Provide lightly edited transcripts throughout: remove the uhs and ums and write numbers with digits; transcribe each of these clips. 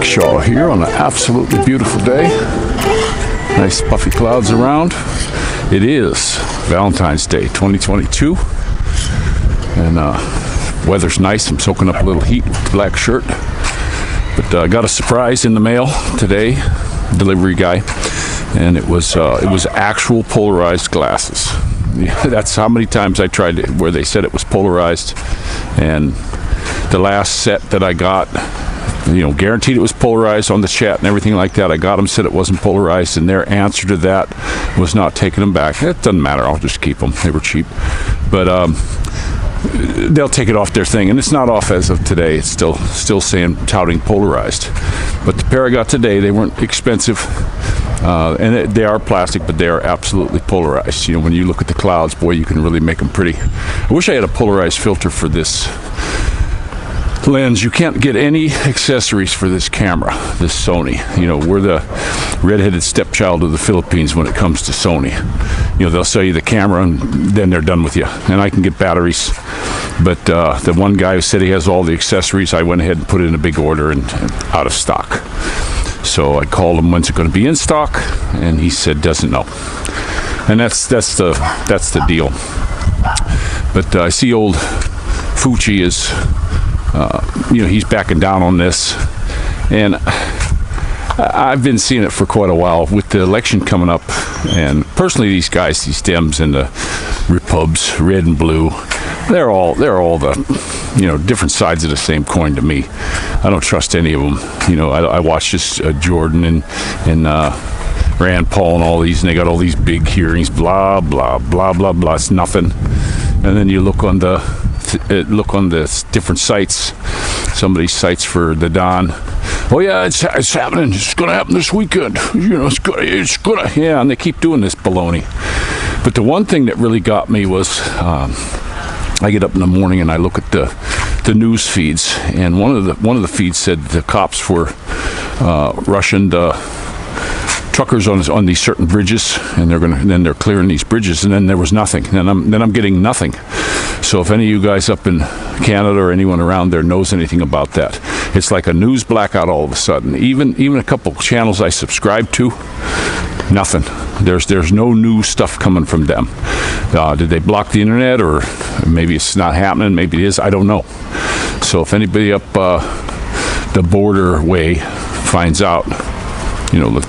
Waukesha here on an absolutely beautiful day. Nice puffy clouds around. It is Valentine's Day 2022, and weather's nice. I'm soaking up a little heat with the black shirt, but I got a surprise in the mail today, delivery guy, and it was actual polarized glasses. That's how many times I tried it where they said it was polarized, and the last set that I got, guaranteed it was polarized on the chat and everything like that. I got them, said it wasn't polarized, and their answer to that was not taking them back. It doesn't matter, I'll just keep them. They were cheap, but they'll take it off their thing, and it's not off as of today. It's still touting polarized. But the pair I got today, they weren't expensive, and they are plastic, but they are absolutely polarized. When you look at the clouds, boy, you can really make them pretty. I wish I had a polarized filter for this lens. You can't get any accessories for this camera, this Sony. We're the redheaded stepchild of the Philippines when it comes to Sony. They'll sell you the camera and then they're done with you. And I can get batteries, but the one guy who said he has all the accessories, I went ahead and put in a big order and out of stock. So I called him, when's it going to be in stock? And he said doesn't know. And that's the deal. But I see old Fucci is he's backing down on this, and I've been seeing it for quite a while with the election coming up. And personally, these guys, these Dems and the Repubs, red and blue, they're all the different sides of the same coin to me. I don't trust any of them. I watched this Jordan and Rand Paul and all these, and they got all these big hearings, blah blah blah blah blah. It's nothing. And then you look on the different sites, somebody's sites for the Don. Oh yeah, it's happening. It's going to happen this weekend. It's gonna. Yeah, and they keep doing this baloney. But the one thing that really got me was, I get up in the morning and I look at the news feeds, and one of the feeds said the cops were rushing the truckers on these certain bridges, and they're clearing these bridges, and then there was nothing. Then I'm getting nothing. So if any of you guys up in Canada or anyone around there knows anything about that, it's like a news blackout all of a sudden. Even a couple channels I subscribe to, nothing. There's no new stuff coming from them. Did they block the internet, or maybe it's not happening? Maybe it is. I don't know. So if anybody up the border way finds out,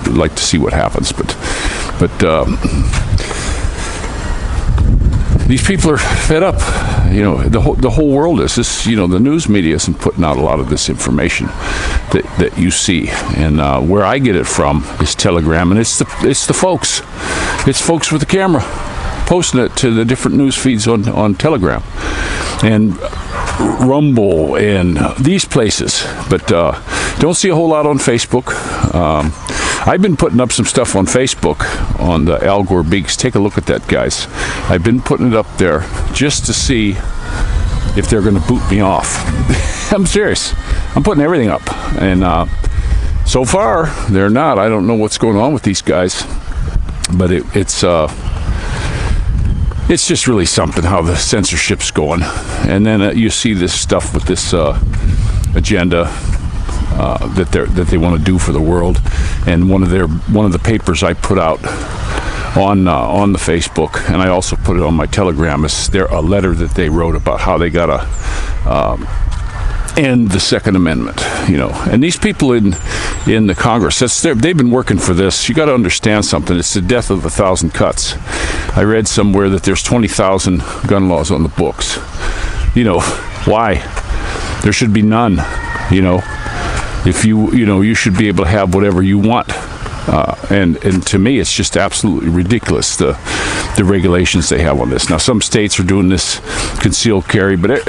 like to see what happens. But these people are fed up. The whole world is this. The news media isn't putting out a lot of this information that you see, and where I get it from is Telegram, and it's the folks. It's folks with the camera posting it to the different news feeds on Telegram and Rumble and these places, but don't see a whole lot on Facebook. I've been putting up some stuff on Facebook on the Al Gore Beaks. Take a look at that, guys. I've been putting it up there just to see if they're going to boot me off. I'm serious. I'm putting everything up, and so far they're not. I don't know what's going on with these guys, but it's just really something how the censorship's going. And then you see this stuff with this agenda that they want to do for the world. And one of the papers I put out on the Facebook, and I also put it on my Telegram, is a letter that they wrote about how they gotta end the Second Amendment. And these people in the Congress, they've been working for this. You got to understand something. It's the death of 1,000 cuts. I read somewhere that there's 20,000 gun laws on the books. Why? There should be none. If you should be able to have whatever you want. And to me, it's just absolutely ridiculous, the regulations they have on this. Now, some states are doing this concealed carry, but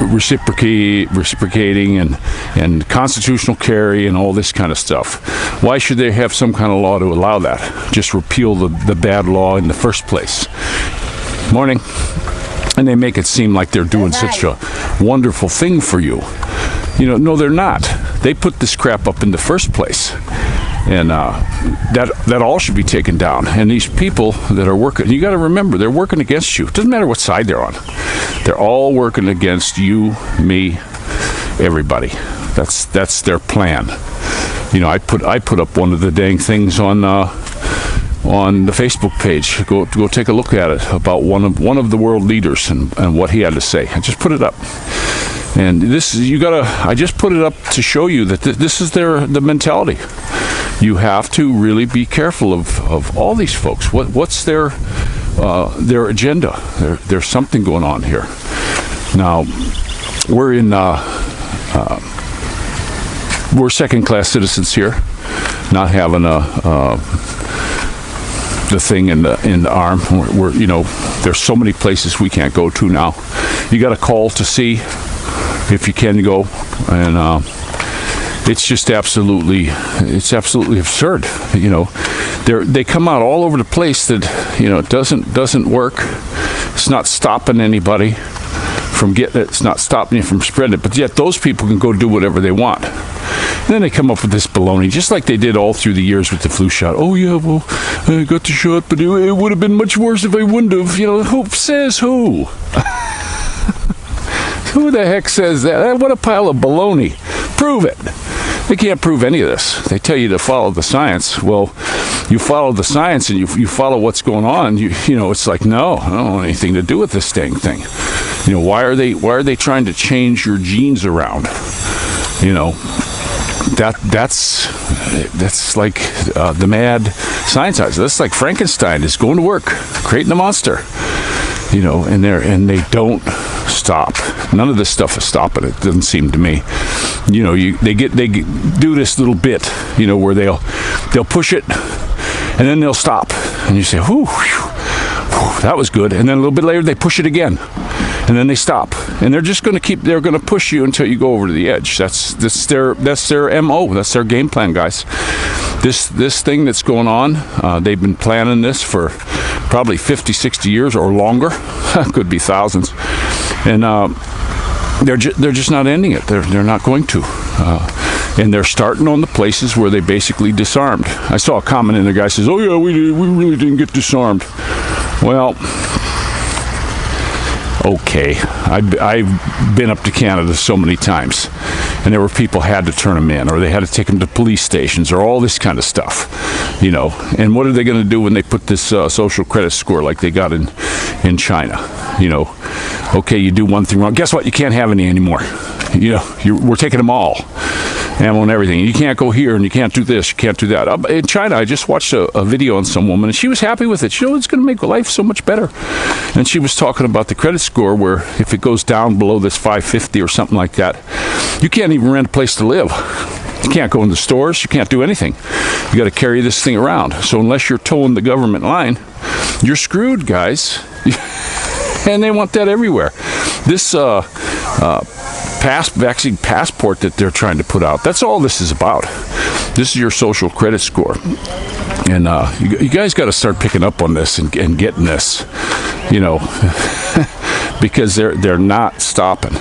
reciprocating and constitutional carry and all this kind of stuff. Why should they have some kind of law to allow that? Just repeal the bad law in the first place. Morning. And they make it seem like they're doing such a wonderful thing for you. No, they're not. They put this crap up in the first place. And that all should be taken down. And these people that are working, you got to remember, they're working against you. It doesn't matter what side they're on. They're all working against you, me, everybody. That's their plan. You know, I put up one of the dang things on the Facebook page. Go take a look at it about one of the world leaders and what he had to say. I just put it up. And I just put it up to show you that this is the mentality. You have to really be careful of all these folks. What's their agenda? There's something going on here. Now, we're second-class citizens here, not having the thing in the arm. We're there's so many places we can't go to now. You got to call to see if you can go, and it's just absolutely absurd. They come out all over the place that it doesn't work. It's not stopping anybody from getting it. It's not stopping you from spreading it. But yet those people can go do whatever they want. And then they come up with this baloney, just like they did all through the years with the flu shot. Oh yeah, well, I got the shot, but it would have been much worse if I wouldn't have. Who says who? Who the heck says that? What a pile of baloney. Prove it. They can't prove any of this. They tell you to follow the science. Well, you follow the science and you follow what's going on. It's like, no, I don't want anything to do with this dang thing. Why are they trying to change your genes around? That's like the mad scientists. That's like Frankenstein is going to work, creating a monster. And they don't stop. None of this stuff is stopping. It doesn't seem to me. They do this little bit, where they'll push it, and then they'll stop, and you say, "Whew, that was good." And then a little bit later, they push it again, and then they stop, and they're just going to they're going to push you until you go over to the edge. That's their MO. That's their game plan, guys. This thing that's going on, they've been planning this for probably 50, 60 years or longer. Could be thousands. And they're just not ending it. They're not going to. And they're starting on the places where they basically disarmed. I saw a comment in there, guy says, "Oh yeah, we really didn't get disarmed." Well, okay. I've been up to Canada so many times, and there were people had to turn them in, or they had to take them to police stations, or all this kind of stuff. And what are they going to do when they put this social credit score like they got in China? Okay, you do one thing wrong. Guess what? You can't have any anymore. We're taking them all. Ammo and everything. You can't go here, and you can't do this, you can't do that. In China, I just watched a video on some woman, and she was happy with it. It's going to make life so much better. And she was talking about the credit score, where if it goes down below this 550 or something like that, you can't even rent a place to live. You can't go in the stores. You can't do anything. You got to carry this thing around. So unless you're towing the government line, you're screwed, guys. And they want that everywhere. This vaccine passport that they're trying to put out, that's all this is about. This is your social credit score. And you guys got to start picking up on this and getting this, because they're not stopping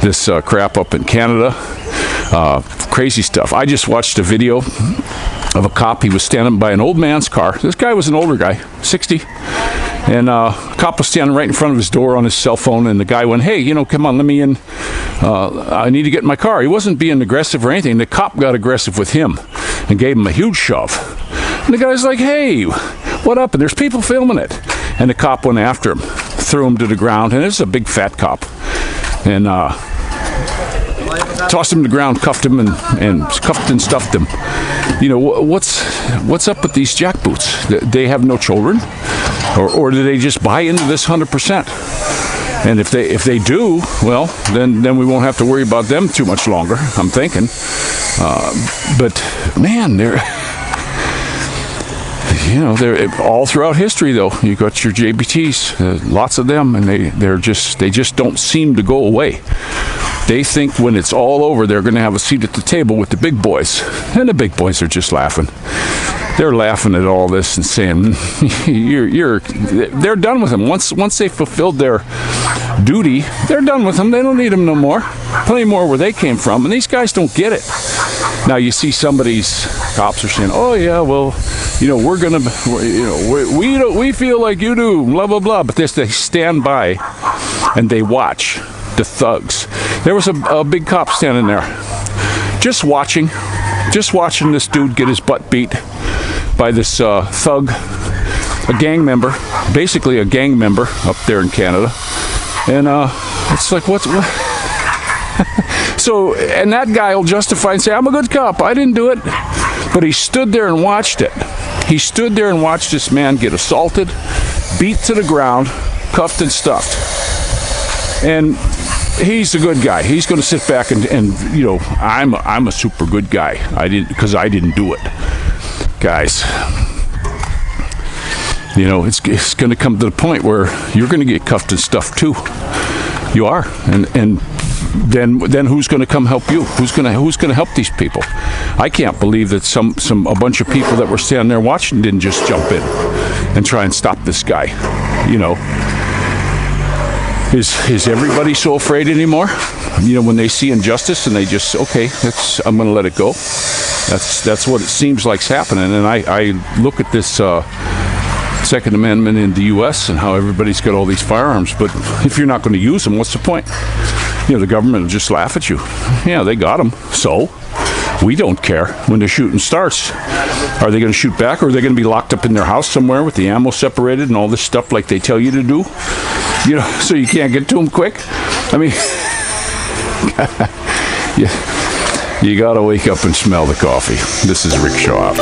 this crap up in Canada. Crazy stuff. I just watched a video of a cop. He was standing by an old man's car. This guy was an older guy, 60. And a cop was standing right in front of his door on his cell phone, and the guy went, "Hey, come on, let me in. I need to get in my car." He wasn't being aggressive or anything. The cop got aggressive with him and gave him a huge shove. And the guy's like, "Hey, what up?" And there's people filming it. And the cop went after him, threw him to the ground, and this is a big fat cop. And tossed him to the ground, cuffed him, and cuffed and stuffed him. What's up with these jackboots? They have no children, or do they just buy into this 100%? And if they do, well, then we won't have to worry about them too much longer, I'm thinking. But man, they're all throughout history, though. You got your JBTs, lots of them, and they just don't seem to go away. They think when it's all over, they're going to have a seat at the table with the big boys, and the big boys are just laughing. They're laughing at all this and saying, they're done with them. Once they fulfilled their duty, they're done with them. They don't need them no more. Plenty more where they came from, and these guys don't get it. Now you see some of these cops are saying, "Oh yeah, well, we're gonna, we feel like you do, blah blah blah." But they stand by and they watch the thugs. There was a big cop standing there, just watching this dude get his butt beat by this thug, a gang member, basically a gang member up there in Canada. And it's like, what? So, and that guy will justify and say, I'm a good cop, I didn't do it. But he stood there and watched it. He stood there and watched this man get assaulted, beat to the ground, cuffed and stuffed. And he's a good guy. He's going to sit back and you know, I'm a super good guy. Because I didn't do it. Guys, you know, it's going to come to the point where you're going to get cuffed and stuffed too. You are. And then who's going to come help you? Who's going to help these people? I can't believe that a bunch of people that were standing there watching didn't just jump in and try and stop this guy. You know, is everybody so afraid anymore? You know, when they see injustice and they just, okay, I'm going to let it go. That's what it seems like's happening. And I look at this Second Amendment in the U.S. and how everybody's got all these firearms, but if you're not going to use them, what's the point? You know, the government will just laugh at you. Yeah, they got them, so we don't care when the shooting starts. Are they going to shoot back, or are they going to be locked up in their house somewhere with the ammo separated and all this stuff like they tell you to do? You know, so you can't get to them quick? I mean, you got to wake up and smell the coffee. This is Rick Shaw.